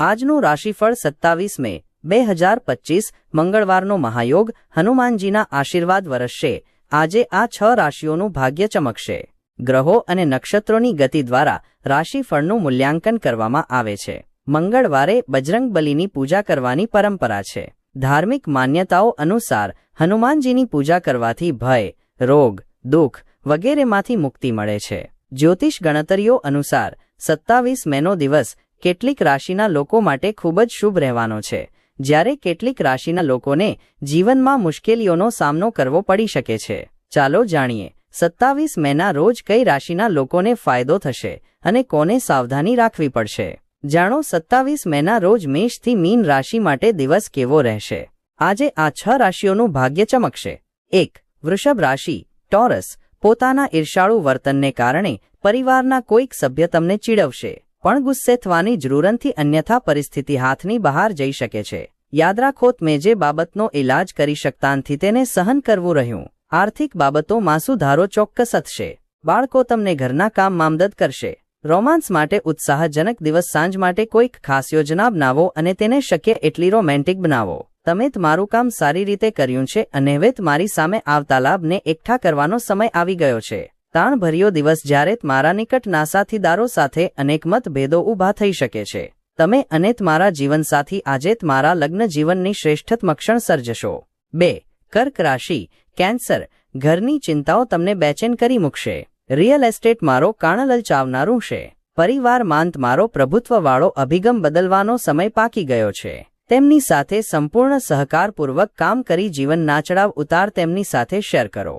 આજનું રાશિફળ 27 મે 2025 મંગળવારનો મહાયોગ હનુમાનજીના આશીર્વાદ વરસશે। આજે આ 6 રાશિઓનું ભાગ્ય ચમકશે। ગ્રહો અને નક્ષત્રોની ગતિ દ્વારા રાશિફળનું મૂલ્યાંકન કરવામાં આવે છે। મંગળવારે બજરંગબલીની પૂજા કરવાની પરંપરા છે। ધાર્મિક માન્યતાઓ અનુસાર હનુમાનજીની પૂજા કરવાથી ભય, રોગ, દુઃખ વગેરેમાંથી મુક્તિ મળે છે। જ્યોતિષ ગણતરીઓ અનુસાર 27 મેનો દિવસ કેટલીક રાશિના લોકો માટે ખૂબ જ શુભ રહેવાનો છે, જ્યારે કેટલીક રાશિના લોકોને જીવનમાં મુશ્કેલીઓનો સામનો કરવો પડી શકે છે। ચાલો જાણીએ 27 મેના રોજ કઈ રાશિના લોકોને ફાયદો થશે અને કોને સાવધાની રાખવી પડશે। જાણો 27 મેના રોજ મેષથી મીન રાશિ માટે દિવસ કેવો રહેશે। આજે આ 6 રાશિઓનું ભાગ્ય ચમકશે। 1. વૃષભ રાશિ, ટોરસ। પોતાના ઈર્ષાળુ વર્તનને કારણે પરિવારના કોઈક સભ્ય તમને ચીડવશે, પણ ગુસ્સે થવાની જરૂર નથી, અન્યથા પરિસ્થિતિ હાથની બહાર જઈ શકે છે। યાદ રાખો, તમે જે બાબતનો ઇલાજ કરી શકતા નથી તેને સહન કરવું રહ્યું। આર્થિક બાબતોમાં સુધારો ચોક્કસ થશે। બાળકો તમને ઘરના કામમાં મદદ કરશે। રોમાન્સ માટે ઉત્સાહજનક દિવસ। સાંજ માટે કોઈક ખાસ યોજના બનાવો અને તેને શક્ય એટલી રોમેન્ટિક બનાવો। તમે તમારું કામ સારી રીતે કર્યું છે અને હવે તમારી સામે આવતા લાભને એકઠા કરવાનો સમય આવી ગયો છે। તાણભર્યો દિવસ, જ્યારે તમારા નિકટના સાથીદારો સાથે અનેક મતભેદો ઊભા થઈ શકે છે। તમે અને તમારા જીવનસાથી આજે તમારા લગ્ન જીવનની શ્રેષ્ઠતમ ક્ષણ સર્જશો। 2. કર્ક રાશિ, કેન્સર। ઘરની ચિંતાઓ તમને બેચેન કરી મૂકશે। રિયલ એસ્ટેટ મારો કાણ લલચાવનારું છે। પરિવારમાં તમારો પ્રભુત્વવાળો અભિગમ બદલવાનો સમય પાકી ગયો છે। તેમની સાથે સંપૂર્ણ સહકારપૂર્વક કામ કરી જીવનના ચડાવ ઉતાર તેમની સાથે શેર કરો।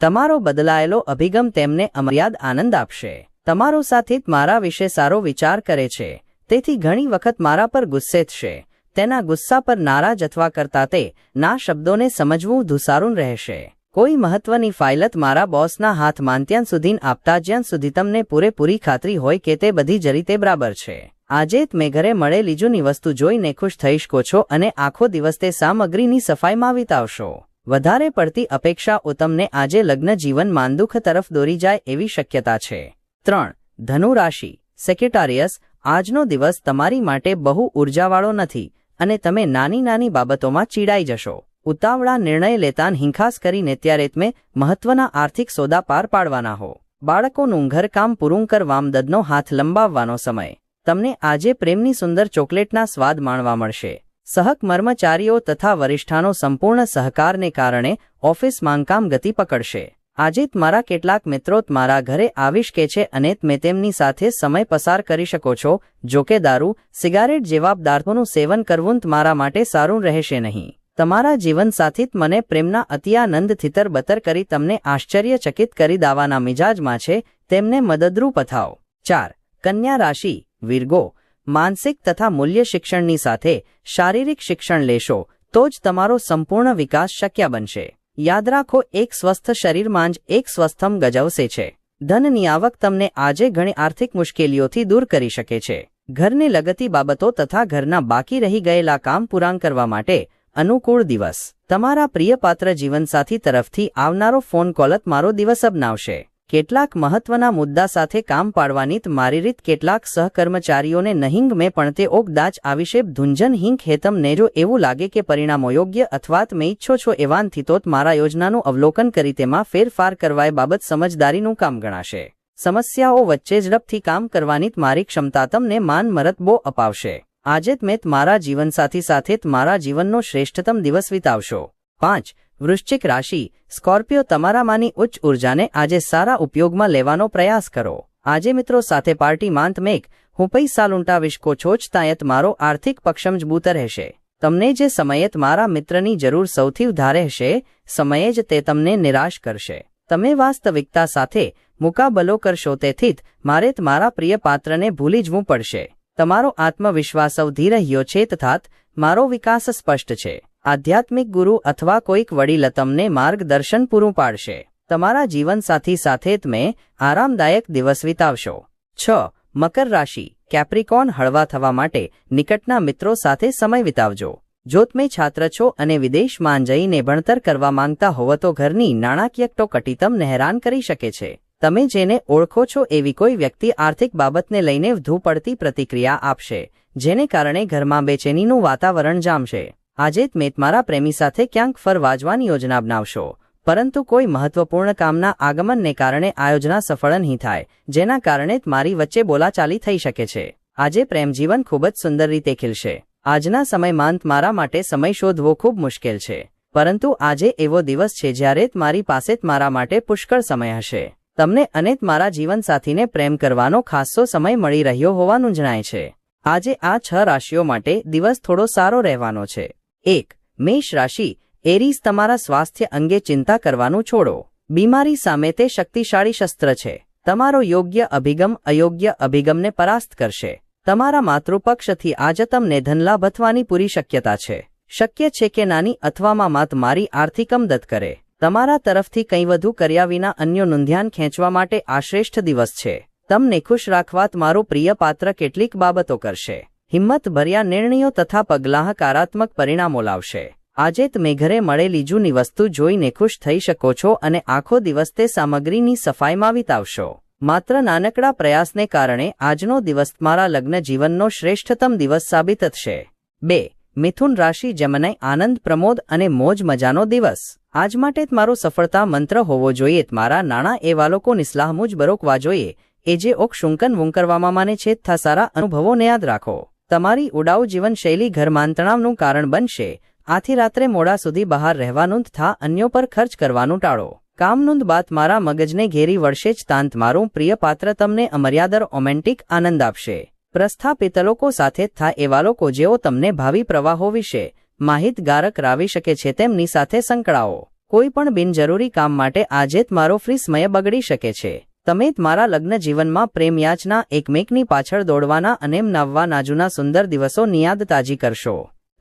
તમારો બદલાયેલો અભિગમ તેમને અમર્યાદ આનંદ આપશે। તમારો સાથી મારા વિશે સારો વિચાર કરે છે, તેથી ઘણી વખત મારા પર ગુસ્સે થશે। તેના ગુસ્સા પર નારાજ અથવા કરતા તે ના શબ્દોને સમજવું ધુસારું રહેશે। કોઈ મહત્વની ફાઇલ મારા બોસના હાથમાં ત્યાં સુધી આપતા જ્યાં સુધી તમને પૂરેપૂરી ખાતરી હોય કે તે બધી જ રીતે બરાબર છે। આજે તમે ઘરે મળેલી જૂની વસ્તુ જોઈને ખુશ થઈ શકો છો અને આખો દિવસ તે સામગ્રીની સફાઈમાં વિતાવશો। વધારે પડતી અપેક્ષાઓ તમને આજે લગ્ન જીવનમાં દુઃખ તરફ દોરી જાય એવી શક્યતા છે। 3. ધનુ રાશિ, સેક્રેટારિયસ। આજનો દિવસ તમારી માટે બહુ ઉર્જાવાળો નથી અને તમે નાની નાની બાબતોમાં ચીડાઈ જશો। ઉતાવળા નિર્ણય લેતા હિંખાસ કરીને ત્યારે તમે મહત્વના આર્થિક સોદા પાર પાડવાના હો। બાળકોનું ઘરકામ પૂરું કરવા મદદનો હાથ લંબાવવાનો સમય। તમને આજે પ્રેમની સુંદર ચોકલેટના સ્વાદ માણવા મળશે। સહકર્મચારીઓ તથા વરિષ્ઠાનો સંપૂર્ણ સહકારને કારણે ઓફિસમાં કામ ગતિ પકડશે। આજે તમારા કેટલાક મિત્રો તમારા ઘરે આવી શકે છે અને તમે તેમની સાથે સમય પસાર કરી શકો છો। જોકે દારૂ, સિગારેટ જેવા પદાર્થોનું સેવન કરવું તમારા માટે સારું રહેશે નહીં। તમારા જીવનસાથી મને પ્રેમના અતિઆનંદથી તરબતર કરી તમને આશ્ચર્યચકિત કરી દેવાના મિજાજમાં છે, તેમને મદદરૂપ થાઓ। 4. કન્યા રાશિ, વિર્ગો। માનસિક તથા મૂલ્ય શિક્ષણની સાથે શારીરિક શિક્ષણ લેશો તો જ તમારો સંપૂર્ણ વિકાસ શક્ય બનશે। યાદ રાખો, એક સ્વસ્થ શરીરમાં જ એક સ્વસ્થમ ગજવશે છે। ધનની આવક તમને આજે ઘણી આર્થિક મુશ્કેલીઓથી દૂર કરી શકે છે। ઘરને લગતી બાબતો તથા ઘરના બાકી રહી ગયેલા કામ પૂરા કરવા માટે અનુકૂળ દિવસ। તમારા પ્રિયપાત્ર જીવનસાથી તરફથી આવનારો ફોન કોલ તમારો દિવસ બનાવશે। કેટલાક મહત્વના મુદ્દા સાથે કામ પાડવાની તમારી રીત કેટલાક સહકર્મચારીઓને નહીં ગમે, પણ તે ઓગદાચ આ વિશે ધૂંઝન હિંક હે। તમને જો એવું લાગે કે પરિણામો યોગ્ય અથવા તમે ઈચ્છો છો એવાથી તો તમારા યોજનાનું અવલોકન કરી તેમાં ફેરફાર કરવા એ બાબત સમજદારીનું કામ ગણાશે। સમસ્યાઓ વચ્ચે ઝડપથી કામ કરવાની તમારી ક્ષમતા તમને માન મરતબો અપાવશે। આજે તમે તમારા જીવનસાથી સાથે તમારા જીવનનો શ્રેષ્ઠતમ દિવસ વિતાવશો। 5. વૃશ્ચિક રાશિ, સ્કોર્પિયો। તમારામાંની ઉચ્ચ ઉર્જાને આજે સારા ઉપયોગમાં લેવાનો પ્રયાસ કરો। આજે મિત્રો સાથે પાર્ટીમાં તમે હું પૈસા લૂંટાવી શકો છો, છતાંય તમારો આર્થિક પક્ષ મજબૂત રહેશે। તમને જે સમયે તમારા મિત્રની જરૂર સૌથી વધારે હશે, સમયે જ તે તમને નિરાશ કરશે। તમે વાસ્તવિકતા સાથે મુકાબલો કરશો, તેથી મારે તમારા પ્રિય પાત્રને ભૂલી જવું પડશે। તમારો આત્મવિશ્વાસ વધી રહ્યો છે તથા મારો વિકાસ સ્પષ્ટ છે। આધ્યાત્મિક ગુરુ અથવા કોઈક વડીલ તમને માર્ગદર્શન પૂરું પાડશે। તમારા જીવનસાથી સાથે તમે આરામદાયક દિવસ વિતાવશો। 6. મકર રાશિ, કેપ્રિકોર્ન। હળવા થવા માટે નિકટના મિત્રો સાથે સમય વિતાવજો। જો તમે છાત્ર છો અને વિદેશમાં જઈને ભણતર કરવા માંગતા હોવ તો ઘરની નાણાકીય કટોકટી તમને હેરાન કરી શકે છે। તમે જેને ઓળખો છો એવી કોઈ વ્યક્તિ આર્થિક બાબતને લઈને વધુ પડતી પ્રતિક્રિયા આપશે, જેને કારણે ઘરમાં બેચેનીનું વાતાવરણ જામશે. આજે તમે તમારા પ્રેમી સાથે ક્યાંક ફરવા જવાની યોજના બનાવશો, પરંતુ કોઈ મહત્વપૂર્ણ કામના આગમનને કારણે આ યોજના સફળ નહીં થાય, જેના કારણે તમારી વચ્ચે બોલાચાલી થઈ શકે છે. આજે પ્રેમ જીવન ખૂબ જ સુંદર રીતે ખીલશે. આજના સમયમાં તમારા માટે સમય શોધવો ખૂબ મુશ્કેલ છે, પરંતુ આજે એવો દિવસ છે જ્યારે તમારી પાસે તમારા માટે પુષ્કળ સમય હશે. તમને અને તમારા જીવનસાથીને પ્રેમ કરવાનો ખાસો સમય મળી રહ્યો હોવાનું જણાય છે. આજે આ 6 રાશિઓ માટે દિવસ થોડો સારો રહેવાનો છે. 1. મેષ રાશિ. એરીઝ, તમારા સ્વાસ્થ્ય અંગે ચિંતા કરવાનું છોડો. બીમારી સામે તે શક્તિશાળી શસ્ત્ર છે. તમારો યોગ્ય અભિગમ અયોગ્ય અભિગમને પરાસ્ત કરશે. તમારા માતૃપક્ષથી આજે તમને ધનલાભ થવાની પૂરી શક્યતા છે. શક્ય છે કે નાની અથવા માં તમારી આર્થિક મદદ કરે. તમારા તરફથી કંઈ વધુ કર્યા વિના અન્યોનું ધ્યાન ખેંચવા માટે આ શ્રેષ્ઠ દિવસ છે. તમને ખુશ રાખવા તમારું પ્રિય પાત્ર કેટલીક બાબતો કરશે. હિંમતભર્યા નિર્ણયો તથા પગલાં હકારાત્મક પરિણામો લાવશે. આજે તમે ઘરે મળેલી જૂની વસ્તુ જોઈને ખુશ થઈ શકો છો અને આખો દિવસ તે સામગ્રીની સફાઈમાં વિતાવશો. માત્ર નાનકડા પ્રયાસને કારણે આજનો દિવસ તમારા લગ્ન જીવનનો શ્રેષ્ઠતમ દિવસ સાબિત થશે. 2. મિથુન રાશિ. જેમનાય, આનંદ, પ્રમોદ અને મોજ મજાનો દિવસ. આજ માટે તમારો સફળતા મંત્ર હોવો જોઈએ તમારા નાણાં એવા લોકોની સલાહ મુજબ રોકવા જોઈએ એ જે ઓક્ષુંકન વૂં કરવામાં માને છે તથા સારા અનુભવોને યાદ રાખો. તમારી ઉડાઉ જીવનશૈલી ઘરમાં તણાવનું કારણ બનશે. આથી રાત્રે મોડા સુધી બહાર રહેવાનું તથા અન્યો પર ખર્ચ કરવાનું ટાળો. કામનોંધ બાદ મારા મગજને ઘેરી વળશે જ તાન તમારું પ્રિય પાત્ર તમને અમર્યાદ રોમેન્ટિક આનંદ આપશે. પ્રસ્થાપિત લોકો સાથે થા એવા લોકો જેઓ તમને ભાવિ પ્રવાહો વિશે માહિતગાર કરાવી શકે છે તેમની સાથે સંકળાઓ. કોઈ પણ બિનજરૂરી કામ માટે આજે તમારો ફ્રી સમય બગડી શકે છે. તમે તમારા લગ્ન જીવનમાં પ્રેમ યાચના એકમેકની પાછળ દોડવાના અને મનાવવા નાજુના સુંદર દિવસોની યાદ તાજી કરશો.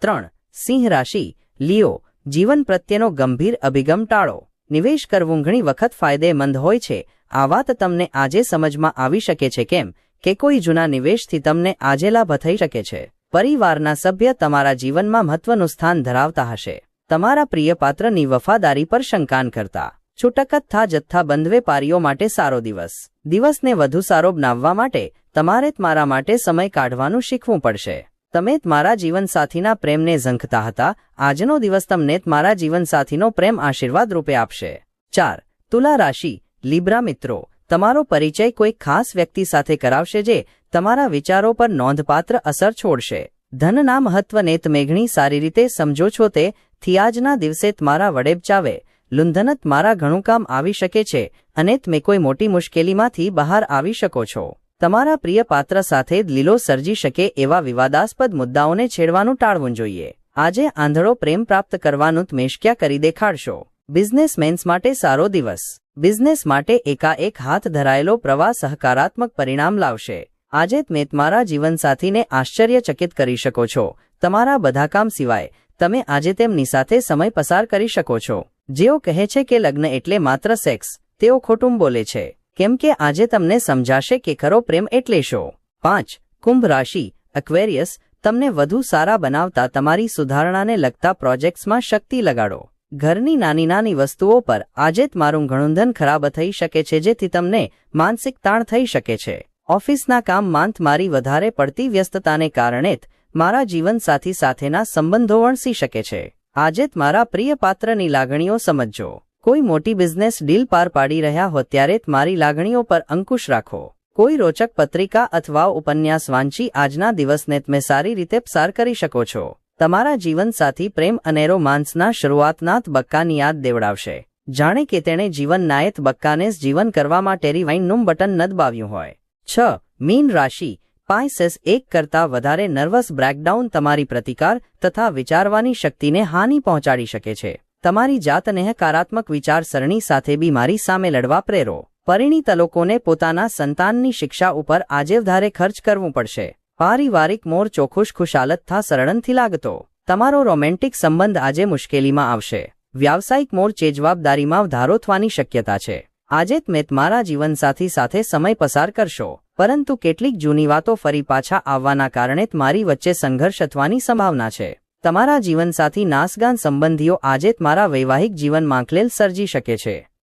3. સિંહ રાશિ. લિયો, જીવન પ્રત્યેનો ગંભીર અભિગમ ટાળો. નિવેશ કરવું ઘણી વખત ફાયદેમંદ હોય છે. આ વાત તમને આજે સમજમાં આવી શકે છે કેમ કે કોઈ જૂના નિવેશથી તમને આજે લાભ થઈ શકે છે. પરિવારના સભ્ય તમારા જીવનમાં મહત્વનું સ્થાન ધરાવતા હશે. તમારા પ્રિય પાત્રની વફાદારી પર શંકા ન કરતા. છૂટક થા જથ્થાબંધ વેપારીઓ માટે સારો દિવસ. દિવસને વધુ સારો બનાવવા માટે તમારે તમારા માટે સમય કાઢવાનું શીખવું પડશે. તમે તમારા જીવનસાથીના પ્રેમને ઝંખતા હતા. આજનો દિવસ તમને તમારા જીવનસાથીનો પ્રેમ આશીર્વાદ રૂપે આપશે. 4. તુલા રાશિ. લીબ્રા મિત્રો, તમારો પરિચય કોઈ ખાસ વ્યક્તિ સાથે કરાવશે જે તમારા વિચારો પર નોંધપાત્ર અસર છોડશે. ધનના મહત્વને તમે ઘણી સારી રીતે સમજો છો તેથી આજના દિવસે તમારા વડે બચાવે લુંધન તમારા ઘણું કામ આવી શકે છે અને તમે કોઈ મોટી મુશ્કેલીમાંથી બહાર આવી શકો છો. તમારા પ્રિય પાત્ર સાથે લીલો સર્જી શકે એવા વિવાદાસ્પદ મુદ્દાઓને છેડવાનું ટાળવું જોઈએ. આજે આંધળો પ્રેમ પ્રાપ્ત કરવાનું તમે શક્ય કરી દેખાડશો. બિઝનેસમેન્સ માટે સારો દિવસ. બિઝનેસ માટે એકાએક હાથ ધરાયેલો પ્રવાસ સહકારાત્મક પરિણામ લાવશે. આજે તમે તમારા જીવનસાથીને આશ્ચર્યચકિત કરી શકો છો. તમારા બધા કામ સિવાય તમે આજે તેમની સાથે સમય પસાર કરી શકો છો. જેઓ કહે છે કે લગ્ન એટલે માત્ર સેક્સ, તેઓ ખોટું બોલે છે, કેમ કે આજે તમને સમજાશે કે ખરો પ્રેમ એટલે શું. 5. કુંભ રાશિ. એક્વેરિયસ, તમને વધુ સારા બનાવતા તમારી સુધારણાને લગતા પ્રોજેક્ટ્સમાં શક્તિ લગાડો. ઘરની નાની નાની વસ્તુઓ પર આજે તમારું ઘણું ધન ખરાબ થઈ શકે છે જેથી તમને માનસિક તાણ થઈ શકે છે. ઓફિસના કામમાં તમારી વધારે પડતી વ્યસ્તતાને કારણે મારા જીવનસાથી સાથેના સંબંધો વણસી શકે છે. આજે તમારા પ્રિય પાત્રની લાગણીઓ સમજજો. કોઈ મોટી બિઝનેસ ડીલ પાર પાડી રહ્યા હો ત્યારે તમારી લાગણીઓ પર અંકુશ રાખો. કોઈ રોચક પત્રિકા અથવા ઉપન્યાસ વાંચી આજના દિવસને તમે સારી રીતે પસાર કરી શકો છો. તમારા જીવનસાથી પ્રેમ અને રોમાન્સના શરૂઆતના તબક્કાની યાદ દેવડાવશે. જાણે કે તેણે જીવનના એ તબક્કાને જ જીવન કરવા માટે રિવાઇન્ડનું બટન ન દબાવ્યું હોય. 6. મીન રાશિ. પાઇસેસ, એક કરતાં વધારે નર્વસ બ્રેકડાઉન તમારી પ્રતિકાર તથા વિચારવાની શક્તિને હાનિ પહોંચાડી શકે છે. તમારી જાતને હકારાત્મક વિચારસરણી સાથે બીમારી સામે લડવા પ્રેરો. પરિણીત લોકોને પોતાના સંતાનની શિક્ષા ઉપર આજે વધારે ખર્ચ કરવું પડશે. પારિવારિક મોરચો ખુશખુશાલત થા સરળ નથી લાગતો. તમારો રોમેન્ટિક સંબંધ આજે મુશ્કેલીમાં આવશે. વ્યાવસાયિક મોરચે જવાબદારીમાં વધારો થવાની શક્યતા છે. આજે તમે તમારા જીવનસાથી સાથે સમય પસાર કરશો, પરંતુ કેટલીક જૂની વાતો ફરી પાછા આવવાના કારણે તમારી વચ્ચે સંઘર્ષ થવાની સંભાવના છે. તમારા જીવનસાથી નાસગાન સંબંધીઓ આજે તમારા વૈવાહિક જીવનમાં ખલેલ સર્જી શકે છે.